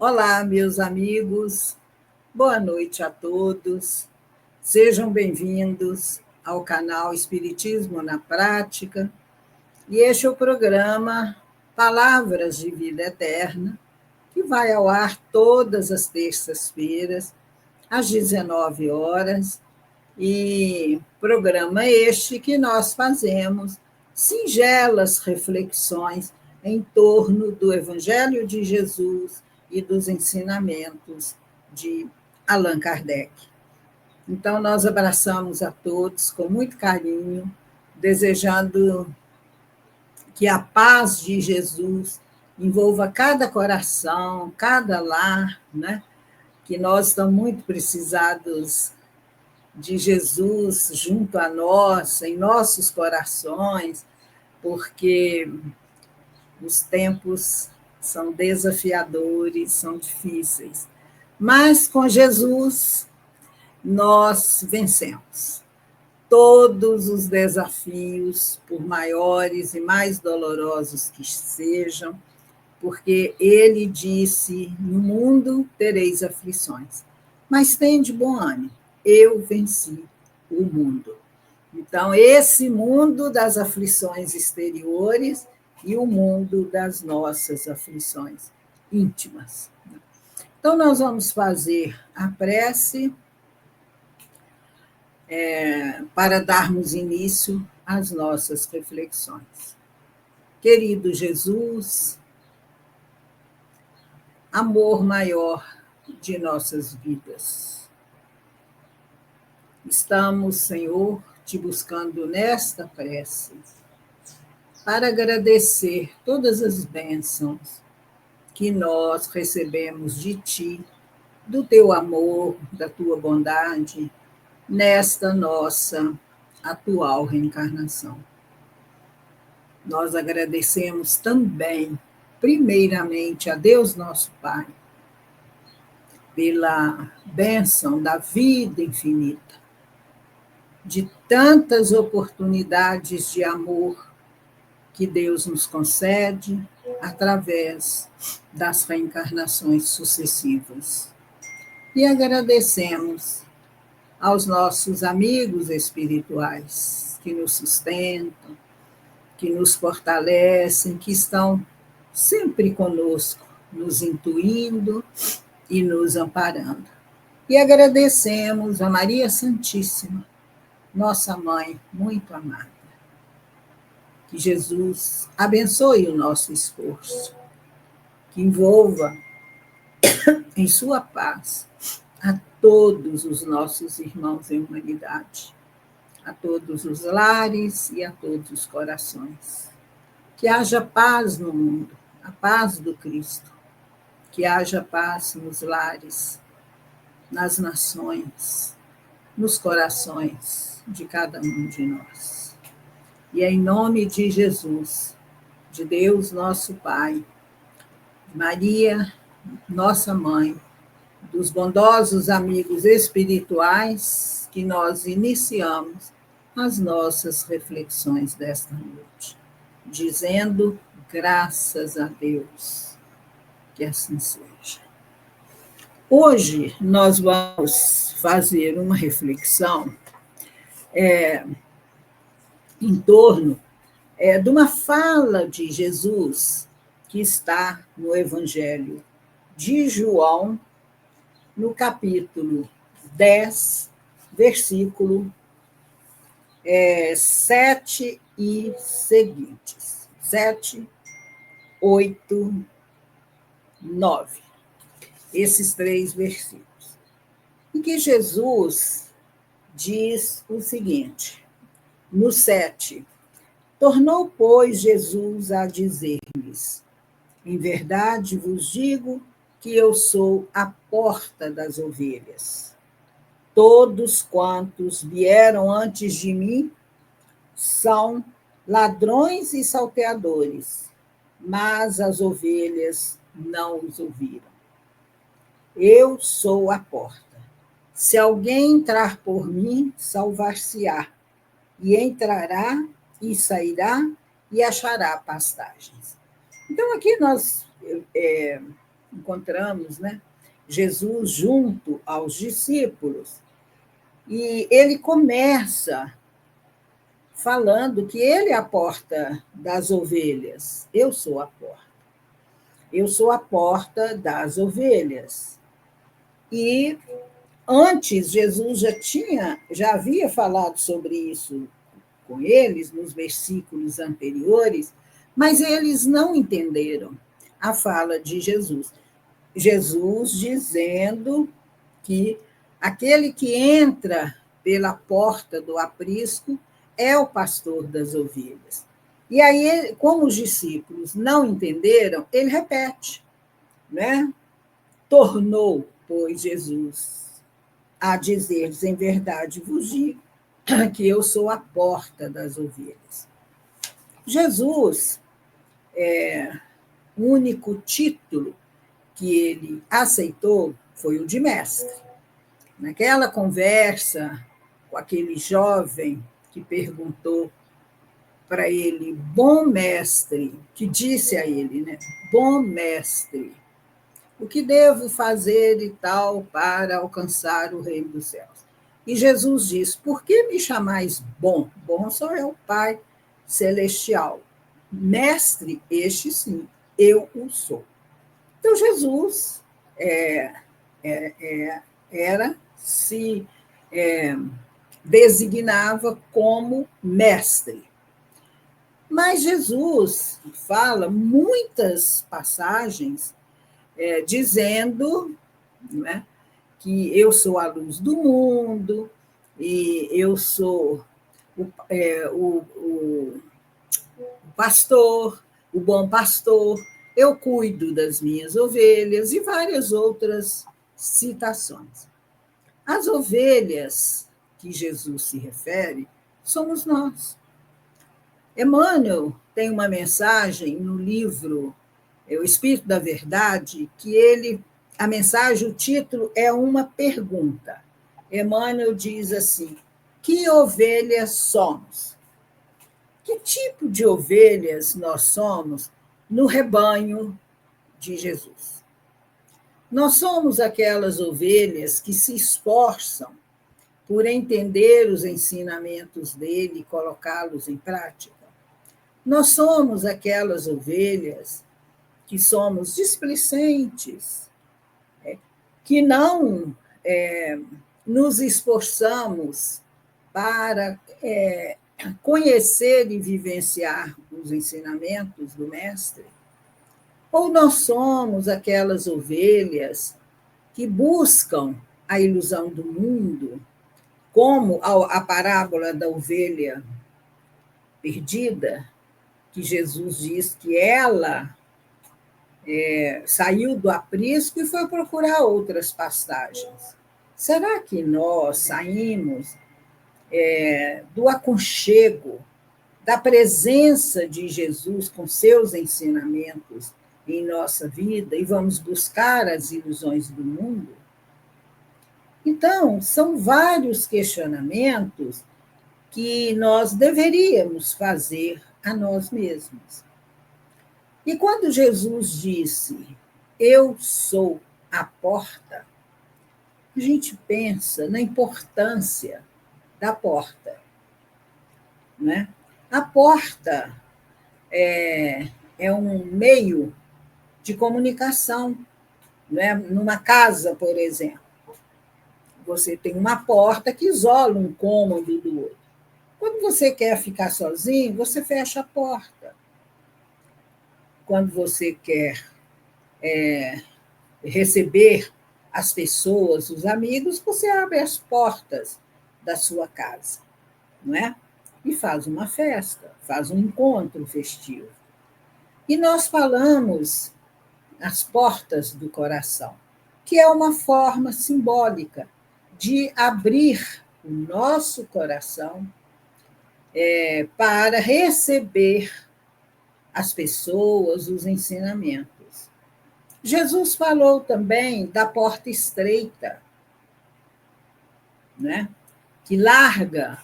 Olá, meus amigos, boa noite a todos. Sejam bem-vindos ao canal Espiritismo na Prática. E este é o programa Palavras de Vida Eterna, que vai ao ar todas as terças-feiras, às 19 horas. E programa este que nós fazemos singelas reflexões em torno do Evangelho de Jesus e dos ensinamentos de Allan Kardec. Então, nós abraçamos a todos com muito carinho, desejando que a paz de Jesus envolva cada coração, cada lar, né? Que nós estamos muito precisados de Jesus junto a nós, em nossos corações, porque os tempos são desafiadores, são difíceis. Mas com Jesus nós vencemos todos os desafios, por maiores e mais dolorosos que sejam, porque ele disse: no mundo tereis aflições, mas tende bom ânimo, eu venci o mundo. Então, esse mundo das aflições exteriores e o mundo das nossas aflições íntimas. Então, nós vamos fazer a prece para darmos início às nossas reflexões. Querido Jesus, amor maior de nossas vidas, estamos, Senhor, te buscando nesta prece para agradecer todas as bênçãos que nós recebemos de Ti, do Teu amor, da Tua bondade, nesta nossa atual reencarnação. Nós agradecemos também, primeiramente, a Deus nosso Pai, pela bênção da vida infinita, de tantas oportunidades de amor que Deus nos concede através das reencarnações sucessivas. E agradecemos aos nossos amigos espirituais que nos sustentam, que nos fortalecem, que estão sempre conosco, nos intuindo e nos amparando. E agradecemos a Maria Santíssima, nossa mãe muito amada. Que Jesus abençoe o nosso esforço, que envolva em sua paz a todos os nossos irmãos em humanidade, a todos os lares e a todos os corações. Que haja paz no mundo, a paz do Cristo, que haja paz nos lares, nas nações, nos corações de cada um de nós. E é em nome de Jesus, de Deus nosso Pai, Maria, nossa mãe, dos bondosos amigos espirituais, que nós iniciamos as nossas reflexões desta noite, dizendo graças a Deus, que assim seja. Hoje nós vamos fazer uma reflexão em torno de uma fala de Jesus que está no Evangelho de João, no capítulo 10, versículo 7 e seguintes. 7, 8, 9. Esses 3 versículos. Em que Jesus diz o seguinte, no 7, tornou, pois, Jesus a dizer-lhes: em verdade vos digo que eu sou a porta das ovelhas. Todos quantos vieram antes de mim são ladrões e salteadores, mas as ovelhas não os ouviram. Eu sou a porta. Se alguém entrar por mim, salvar-se-á, e entrará e sairá e achará pastagens. Então, aqui nós encontramos, né, Jesus junto aos discípulos, e ele começa falando que ele é a porta das ovelhas. Eu sou a porta. Eu sou a porta das ovelhas. E antes Jesus já havia falado sobre isso com eles nos versículos anteriores, mas eles não entenderam a fala de Jesus. Jesus dizendo que aquele que entra pela porta do aprisco é o pastor das ovelhas. E aí, como os discípulos não entenderam, ele repete, né? Tornou, pois, Jesus a dizer-lhes: em verdade vos digo que eu sou a porta das ovelhas. Jesus, o único título que ele aceitou foi o de mestre. Naquela conversa com aquele jovem que perguntou para ele, bom mestre, que disse a ele, né? Bom mestre, o que devo fazer e tal para alcançar o reino dos céus? E Jesus diz, por que me chamais bom? Bom só é o Pai celestial. Mestre, este sim, eu o sou. Então, Jesus se designava como mestre. Mas Jesus fala muitas passagens dizendo, né, que eu sou a luz do mundo, e eu sou o pastor, o bom pastor, eu cuido das minhas ovelhas, e várias outras citações. As ovelhas que Jesus se refere somos nós. Emmanuel tem uma mensagem no livro O Espírito da Verdade, que a mensagem, o título é uma pergunta. Emmanuel diz assim: que ovelhas somos? Que tipo de ovelhas nós somos no rebanho de Jesus? Nós somos aquelas ovelhas que se esforçam por entender os ensinamentos dele e colocá-los em prática. Nós somos aquelas ovelhas que somos displicentes, que não nos esforçamos para conhecer e vivenciar os ensinamentos do Mestre? Ou nós somos aquelas ovelhas que buscam a ilusão do mundo, como a parábola da ovelha perdida, que Jesus diz que ela saiu do aprisco e foi procurar outras pastagens. Será que nós saímos do aconchego, da presença de Jesus com seus ensinamentos em nossa vida e vamos buscar as ilusões do mundo? Então, são vários questionamentos que nós deveríamos fazer a nós mesmos. E quando Jesus disse, eu sou a porta, a gente pensa na importância da porta, né? A porta é um meio de comunicação, né? Numa casa, por exemplo, você tem uma porta que isola um cômodo do outro. Quando você quer ficar sozinho, você fecha a porta. Quando você quer receber as pessoas, os amigos, você abre as portas da sua casa, não é? E faz uma festa, faz um encontro festivo. E nós falamos as portas do coração, que é uma forma simbólica de abrir o nosso coração para receber as pessoas, os ensinamentos. Jesus falou também da porta estreita, né? Que larga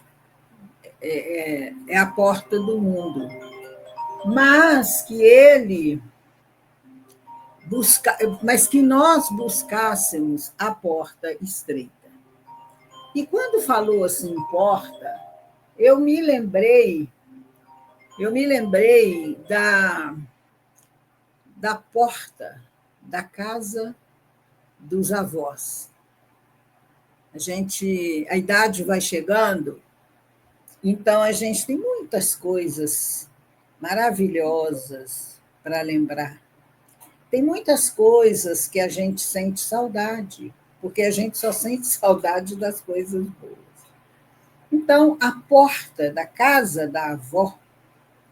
é a porta do mundo, mas que ele mas que nós buscássemos a porta estreita. E quando falou assim, porta, eu me lembrei, da porta da casa dos avós. A idade vai chegando, então a gente tem muitas coisas maravilhosas para lembrar. Tem muitas coisas que a gente sente saudade, porque a gente só sente saudade das coisas boas. Então, a porta da casa da avó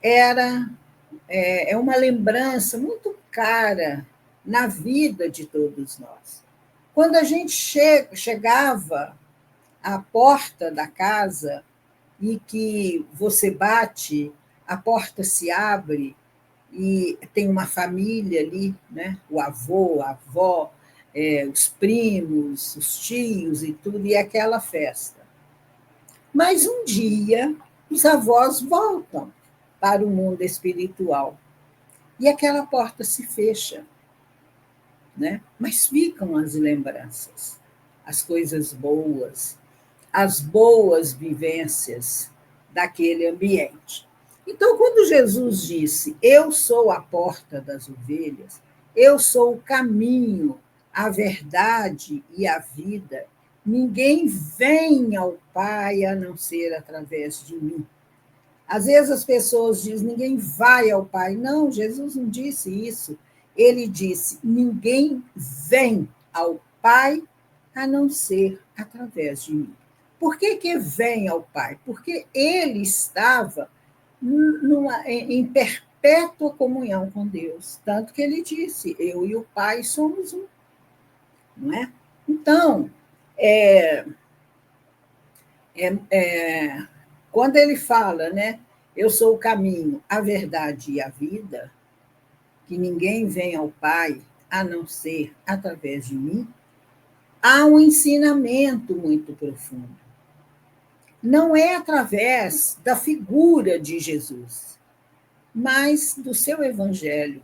é uma lembrança muito cara na vida de todos nós. Quando a gente chegava à porta da casa e que você bate, a porta se abre e tem uma família ali, né? O avô, a avó, os primos, os tios e tudo, e aquela festa. Mas um dia os avós voltam para o mundo espiritual e aquela porta se fecha, né? Mas ficam as lembranças, as coisas boas, as boas vivências daquele ambiente. Então, quando Jesus disse: Eu sou a porta das ovelhas, eu sou o caminho, a verdade e a vida, ninguém vem ao Pai a não ser através de mim. Às vezes as pessoas dizem: ninguém vai ao Pai. Não, Jesus não disse isso. Ele disse: ninguém vem ao Pai a não ser através de mim. Por que vem ao Pai? Porque ele estava em perpétua comunhão com Deus. Tanto que ele disse: eu e o Pai somos um. Não é? Então, quando ele fala, né? Eu sou o caminho, a verdade e a vida, que ninguém vem ao Pai a não ser através de mim, há um ensinamento muito profundo. Não é através da figura de Jesus, mas do seu evangelho,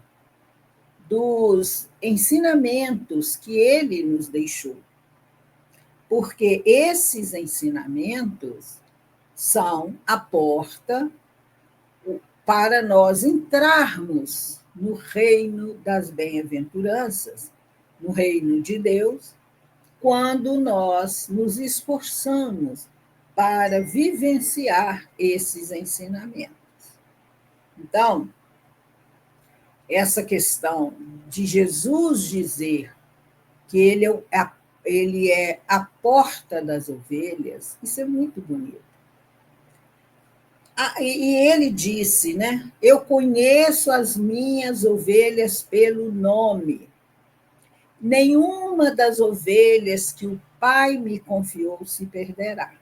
dos ensinamentos que ele nos deixou. Porque esses ensinamentos são a porta para nós entrarmos no reino das bem-aventuranças, no reino de Deus, quando nós nos esforçamos para vivenciar esses ensinamentos. Então, essa questão de Jesus dizer que ele é a porta das ovelhas, isso é muito bonito. E ele disse, né? Eu conheço as minhas ovelhas pelo nome. Nenhuma das ovelhas que o Pai me confiou se perderá.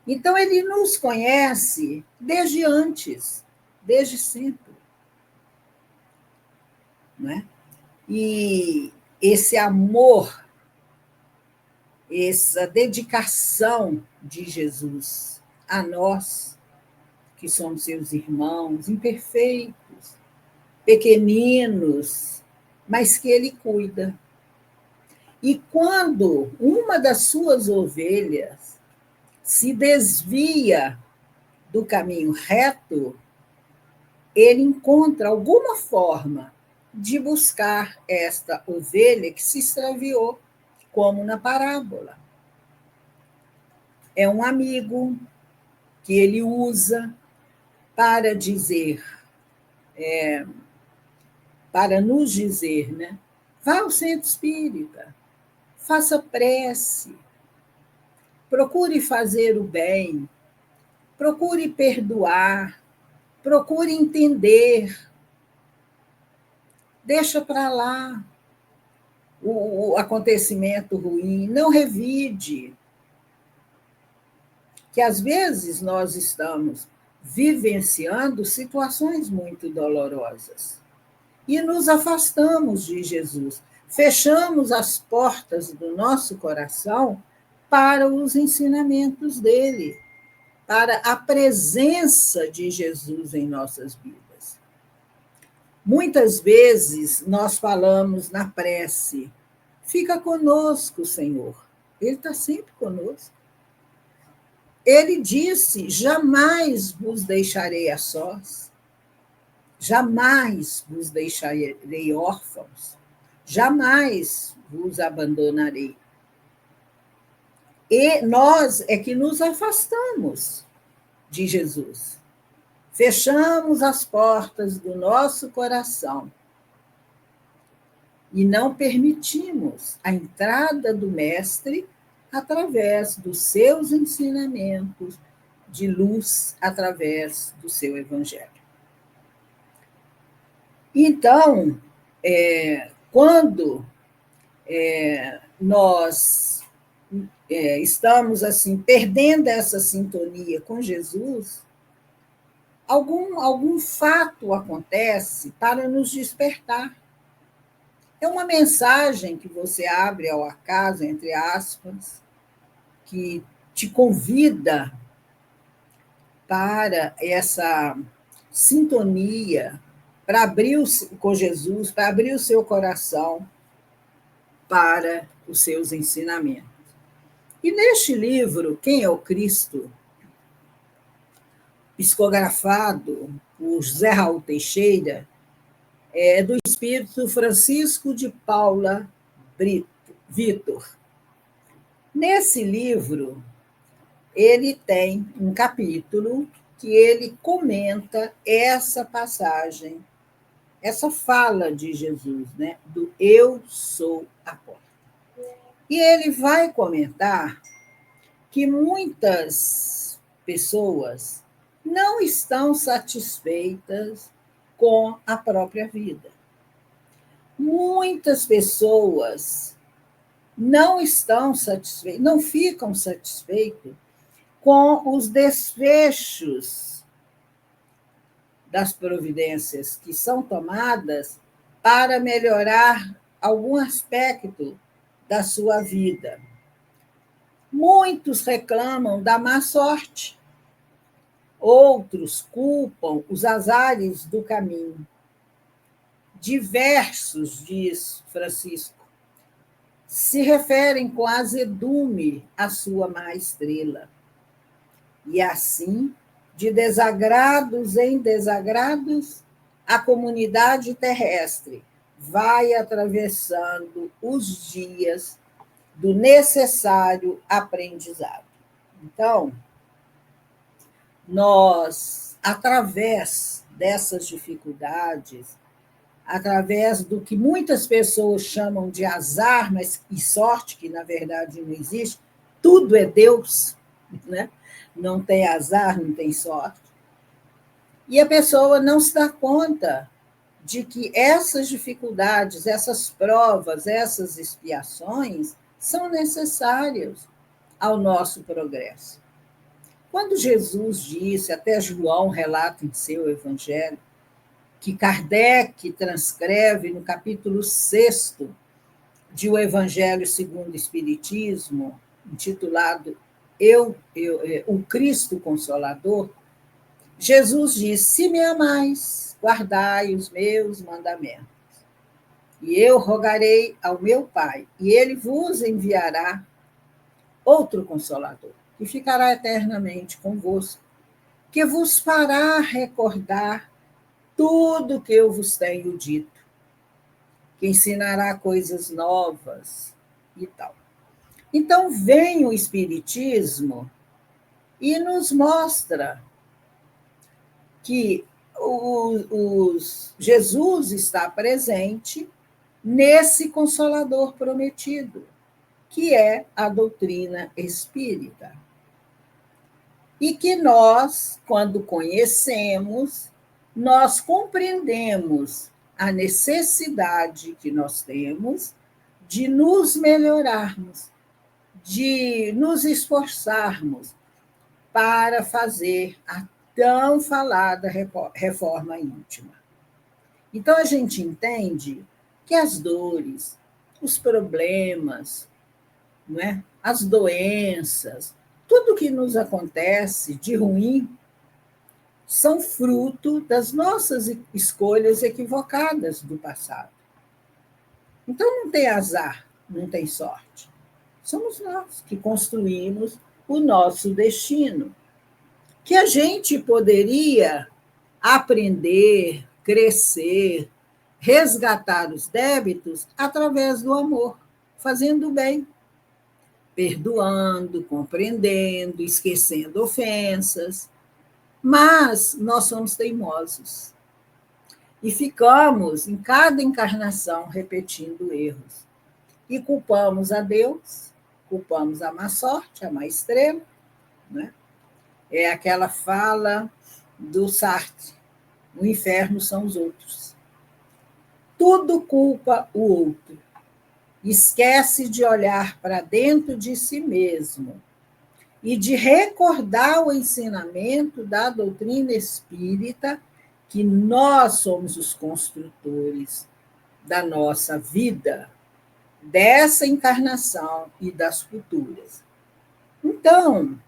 Então, ele nos conhece desde antes, desde sempre. Né? E esse amor, essa dedicação de Jesus a nós, que somos seus irmãos, imperfeitos, pequeninos, mas que ele cuida. E quando uma das suas ovelhas se desvia do caminho reto, ele encontra alguma forma de buscar esta ovelha que se extraviou, como na parábola. É um amigo que ele usa para dizer, para nos dizer, né? Vá ao centro espírita, faça prece, procure fazer o bem, procure perdoar, procure entender. Deixa para lá o acontecimento ruim, não revide. Que às vezes nós estamos vivenciando situações muito dolorosas e nos afastamos de Jesus, fechamos as portas do nosso coração para os ensinamentos dele, para a presença de Jesus em nossas vidas. Muitas vezes nós falamos na prece, fica conosco, Senhor. Ele está sempre conosco. Ele disse, jamais vos deixarei a sós, jamais vos deixarei órfãos, jamais vos abandonarei. E nós é que nos afastamos de Jesus. Fechamos as portas do nosso coração e não permitimos a entrada do Mestre através dos seus ensinamentos de luz, através do seu Evangelho. Então, quando nós estamos assim perdendo essa sintonia com Jesus, algum fato acontece para nos despertar. É uma mensagem que você abre ao acaso, entre aspas, que te convida para essa sintonia, para abrir com Jesus, para abrir o seu coração para os seus ensinamentos. E neste livro, Quem é o Cristo?, psicografado por José Raul Teixeira, do espírito Francisco de Paula Vitor. Nesse livro, ele tem um capítulo que ele comenta essa passagem, essa fala de Jesus, né, do eu sou a porta. E ele vai comentar que muitas pessoas não estão satisfeitas com a própria vida. Muitas pessoas não estão satisfeitas, não ficam satisfeitas com os desfechos das providências que são tomadas para melhorar algum aspecto da sua vida. Muitos reclamam da má sorte, outros culpam os azares do caminho. Diversos, diz Francisco, se referem com azedume à sua má estrela. E assim, de desagrados em desagrados, a comunidade terrestre vai atravessando os dias do necessário aprendizado. Então, nós, através dessas dificuldades, através do que muitas pessoas chamam de azar, mas e sorte, que na verdade não existe, tudo é Deus, né? Não tem azar, não tem sorte. E a pessoa não se dá conta de que essas dificuldades, essas provas, essas expiações são necessárias ao nosso progresso. Quando Jesus disse, até João relata em seu Evangelho, que Kardec transcreve no capítulo 6 de O Evangelho segundo o Espiritismo, intitulado O Cristo Consolador, Jesus diz, se me amais, guardai os meus mandamentos. E eu rogarei ao meu Pai, e ele vos enviará outro Consolador, que ficará eternamente convosco, que vos fará recordar tudo que eu vos tenho dito, que ensinará coisas novas e tal. Então, vem o Espiritismo e nos mostra que Jesus está presente nesse Consolador prometido, que é a doutrina espírita. E que nós, quando conhecemos, nós compreendemos a necessidade que nós temos de nos melhorarmos, de nos esforçarmos para fazer a tão falada reforma íntima. Então, a gente entende que as dores, os problemas, não é? As doenças, tudo que nos acontece de ruim são fruto das nossas escolhas equivocadas do passado. Então, não tem azar, não tem sorte. Somos nós que construímos o nosso destino, que a gente poderia aprender, crescer, resgatar os débitos através do amor, fazendo o bem, perdoando, compreendendo, esquecendo ofensas. Mas nós somos teimosos e ficamos, em cada encarnação, repetindo erros. E culpamos a Deus, culpamos a má sorte, a má estrela, né? É aquela fala do Sartre: o inferno são os outros. Tudo culpa o outro. Esquece de olhar para dentro de si mesmo e de recordar o ensinamento da doutrina espírita, que nós somos os construtores da nossa vida, dessa encarnação e das futuras. Então,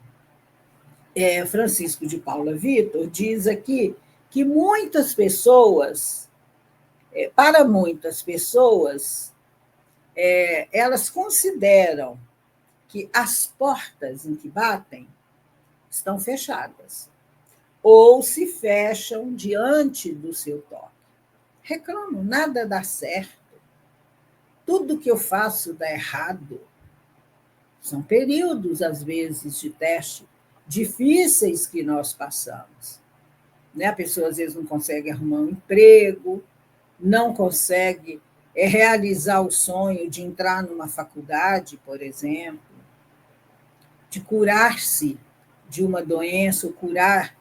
Francisco de Paula Vitor diz aqui que muitas pessoas, para muitas pessoas, elas consideram que as portas em que batem estão fechadas ou se fecham diante do seu toque. Reclamam, nada dá certo, tudo que eu faço dá errado. São períodos, às vezes, de teste difíceis que nós passamos. A pessoa, às vezes, não consegue arrumar um emprego, não consegue realizar o sonho de entrar numa faculdade, por exemplo, de curar-se de uma doença, ou curar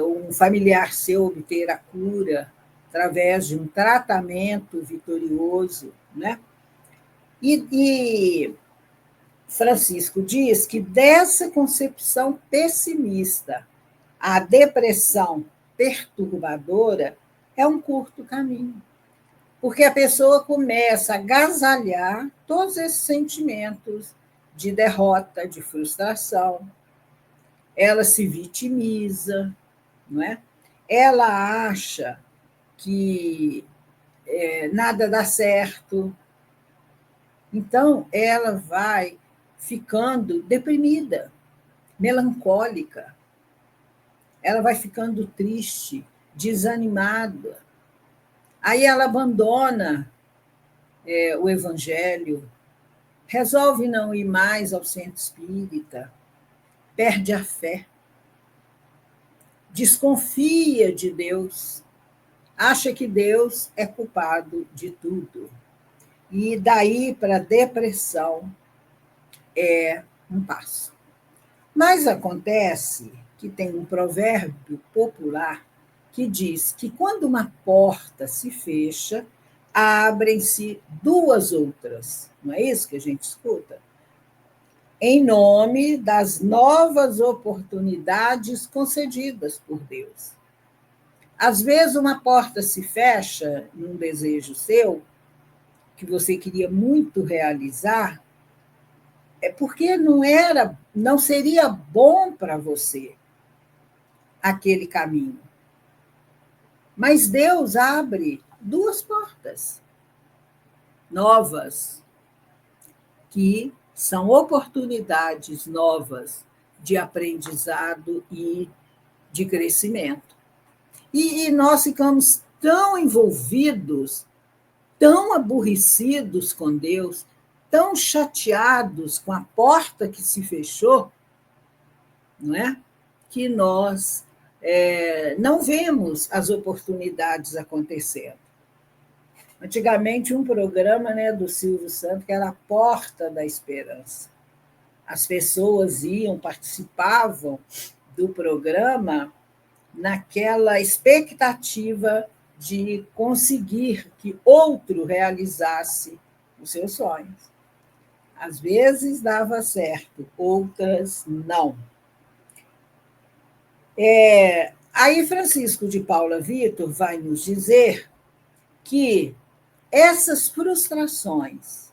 um familiar seu, obter a cura através de um tratamento vitorioso, né? E Francisco diz que dessa concepção pessimista à depressão perturbadora é um curto caminho, porque a pessoa começa a agasalhar todos esses sentimentos de derrota, de frustração, ela se vitimiza, não é? Ela acha que nada dá certo, então ela vai ficando deprimida, melancólica, ela vai ficando triste, desanimada. Aí ela abandona o evangelho, resolve não ir mais ao centro espírita, perde a fé, desconfia de Deus, acha que Deus é culpado de tudo. E daí para a depressão é um passo. Mas acontece que tem um provérbio popular que diz que quando uma porta se fecha, abrem-se duas outras. Não é isso que a gente escuta? Em nome das novas oportunidades concedidas por Deus. Às vezes, uma porta se fecha num desejo seu, que você queria muito realizar, porque não seria bom para você aquele caminho. Mas Deus abre duas portas novas, que são oportunidades novas de aprendizado e de crescimento. E nós ficamos tão envolvidos, tão aborrecidos com Deus, tão chateados com a porta que se fechou, não é? Que nós não vemos as oportunidades acontecendo. Antigamente, um programa, né, do Silvio Santos, que era a Porta da Esperança. As pessoas iam, participavam do programa naquela expectativa de conseguir que outro realizasse os seus sonhos. Às vezes dava certo, outras não. Aí Francisco de Paula Vitor vai nos dizer que essas frustrações,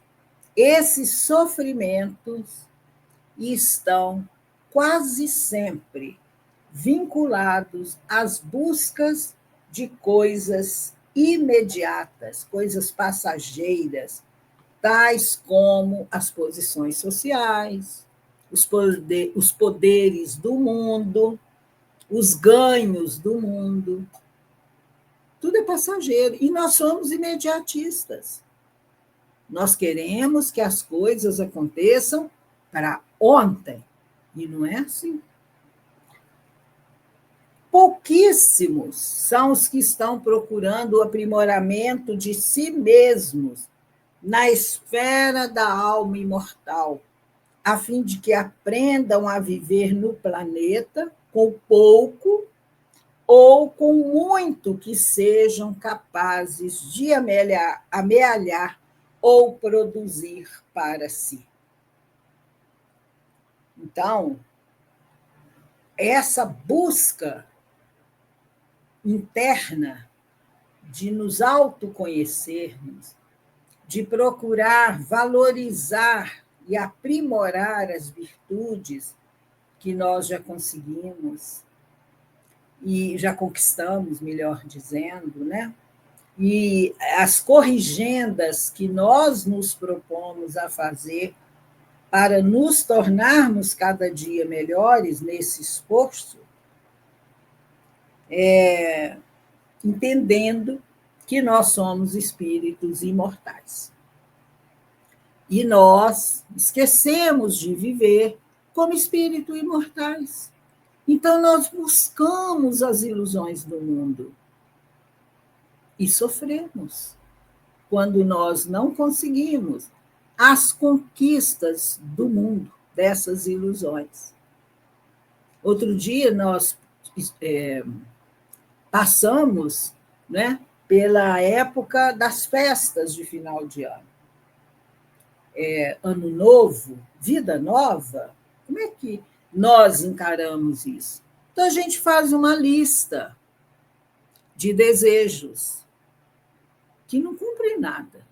esses sofrimentos estão quase sempre vinculados às buscas de coisas imediatas, coisas passageiras, tais como as posições sociais, os poderes do mundo, os ganhos do mundo. Tudo é passageiro. E nós somos imediatistas. Nós queremos que as coisas aconteçam para ontem. E não é assim. Pouquíssimos são os que estão procurando o aprimoramento de si mesmos na esfera da alma imortal, a fim de que aprendam a viver no planeta com pouco ou com muito que sejam capazes de amealhar ou produzir para si. Então, essa busca interna de nos autoconhecermos, de procurar valorizar e aprimorar as virtudes que nós já conseguimos e já conquistamos, melhor dizendo, né? E as corrigendas que nós nos propomos a fazer para nos tornarmos cada dia melhores nesse esforço, entendendo que nós somos espíritos imortais. E nós esquecemos de viver como espíritos imortais. Então, nós buscamos as ilusões do mundo e sofremos quando nós não conseguimos as conquistas do mundo, dessas ilusões. Outro dia, nós passamos, né, pela época das festas de final de ano. Ano novo, vida nova, como é que nós encaramos isso? Então, a gente faz uma lista de desejos que não cumprem nada,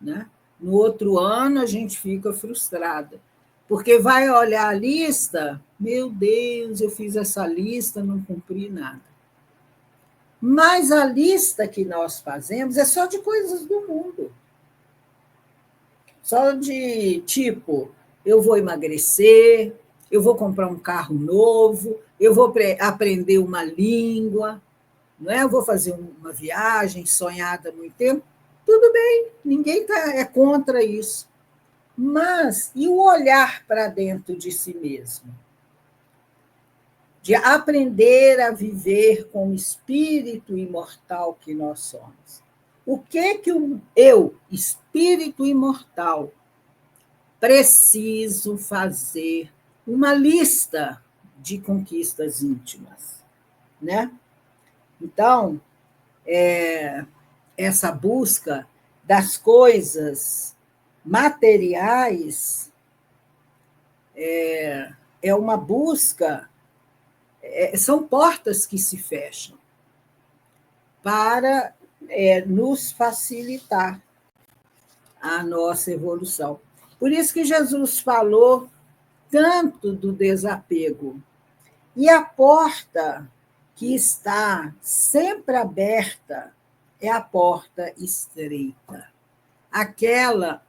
né? No outro ano, a gente fica frustrada, porque vai olhar a lista, meu Deus, eu fiz essa lista, não cumpri nada. Mas a lista que nós fazemos é só de coisas do mundo. Só de tipo, eu vou emagrecer, eu vou comprar um carro novo, eu vou aprender uma língua, não é? Eu vou fazer uma viagem sonhada há muito tempo. Tudo bem, ninguém é contra isso. Mas e o olhar para dentro de si mesmo? De aprender a viver com o espírito imortal que nós somos. O que eu, espírito imortal, preciso fazer uma lista de conquistas íntimas, né? Então, essa busca das coisas materiais é uma busca, são portas que se fecham para nos facilitar a nossa evolução. Por isso que Jesus falou tanto do desapego. E a porta que está sempre aberta é a porta estreita. Aquela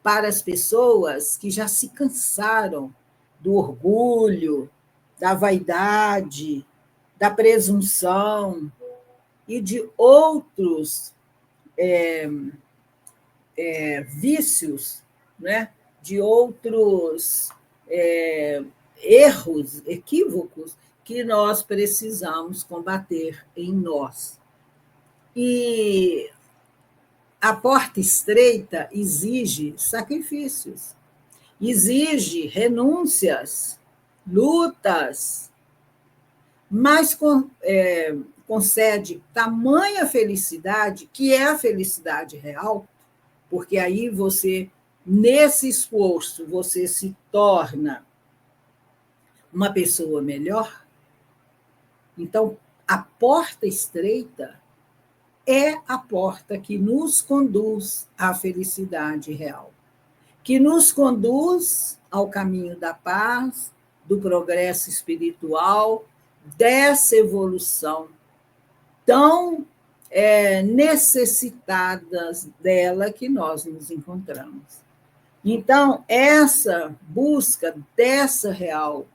para as pessoas que já se cansaram do orgulho, da vaidade, da presunção e de outros vícios, né? De outros erros, equívocos que nós precisamos combater em nós. E a porta estreita exige sacrifícios, exige renúncias, lutas, mas concede tamanha felicidade, que é a felicidade real, porque aí você, nesse esforço, você se torna uma pessoa melhor. Então, a porta estreita é a porta que nos conduz à felicidade real, que nos conduz ao caminho da paz, do progresso espiritual, dessa evolução tão necessitadas dela que nós nos encontramos. Então, essa busca dessa real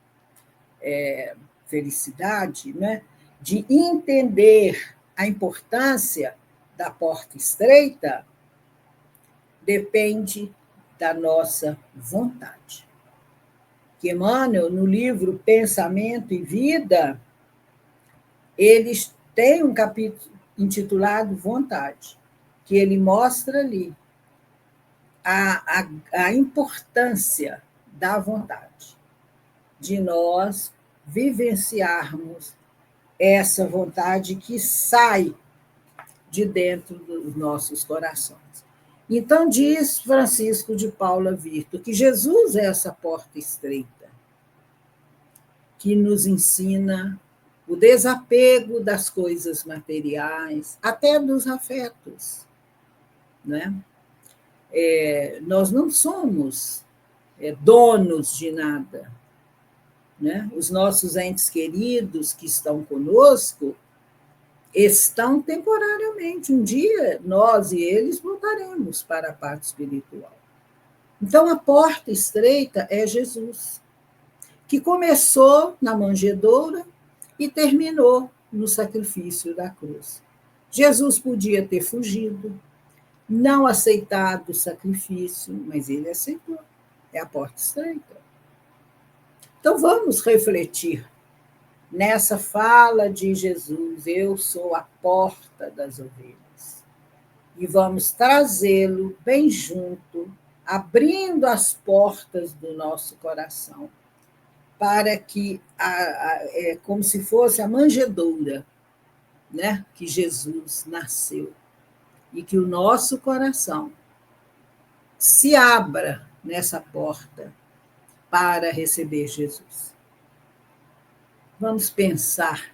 felicidade, né, de entender a importância da porta estreita, depende da nossa vontade. Que Emmanuel, no livro Pensamento e Vida, eles têm um capítulo intitulado Vontade, que ele mostra ali a importância da vontade, de nós vivenciarmos essa vontade que sai de dentro dos nossos corações. Então, diz Francisco de Paula Virto que Jesus é essa porta estreita que nos ensina o desapego das coisas materiais, até dos afetos. Né? Nós não somos donos de nada. Né? Os nossos entes queridos que estão conosco estão temporariamente. Um dia, nós e eles voltaremos para a parte espiritual. Então, a porta estreita é Jesus, que começou na manjedoura e terminou no sacrifício da cruz. Jesus podia ter fugido, não aceitado o sacrifício, mas ele aceitou. É a porta estreita. Então, vamos refletir nessa fala de Jesus, eu sou a porta das ovelhas, e vamos trazê-lo bem junto, abrindo as portas do nosso coração, para que, como se fosse a manjedoura, né, que Jesus nasceu, e que o nosso coração se abra nessa porta para receber Jesus. Vamos pensar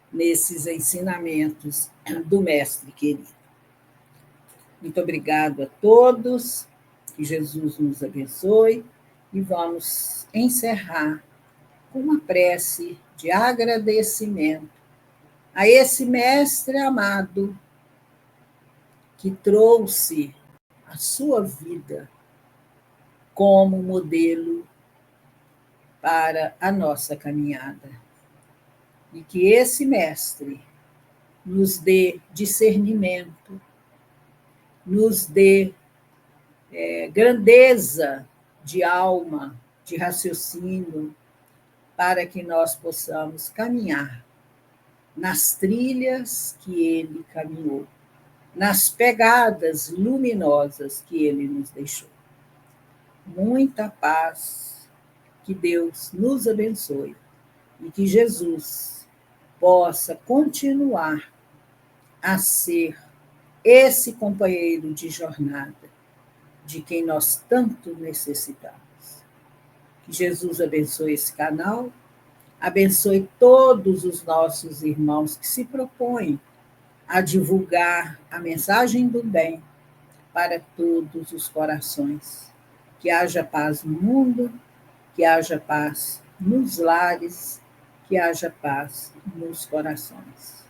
nesses ensinamentos do Mestre querido. Muito obrigado a todos, que Jesus nos abençoe, e vamos encerrar com uma prece de agradecimento a esse Mestre amado que trouxe a sua vida como modelo para a nossa caminhada. E que esse Mestre nos dê discernimento, nos dê grandeza de alma, de raciocínio, para que nós possamos caminhar nas trilhas que ele caminhou, nas pegadas luminosas que ele nos deixou. Muita paz, que Deus nos abençoe e que Jesus possa continuar a ser esse companheiro de jornada de quem nós tanto necessitamos. Que Jesus abençoe esse canal, abençoe todos os nossos irmãos que se propõem a divulgar a mensagem do bem para todos os corações. Que haja paz no mundo, que haja paz nos lares, que haja paz nos corações.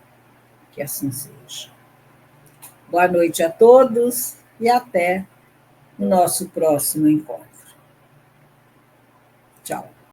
Que assim seja. Boa noite a todos e até o nosso próximo encontro. Tchau.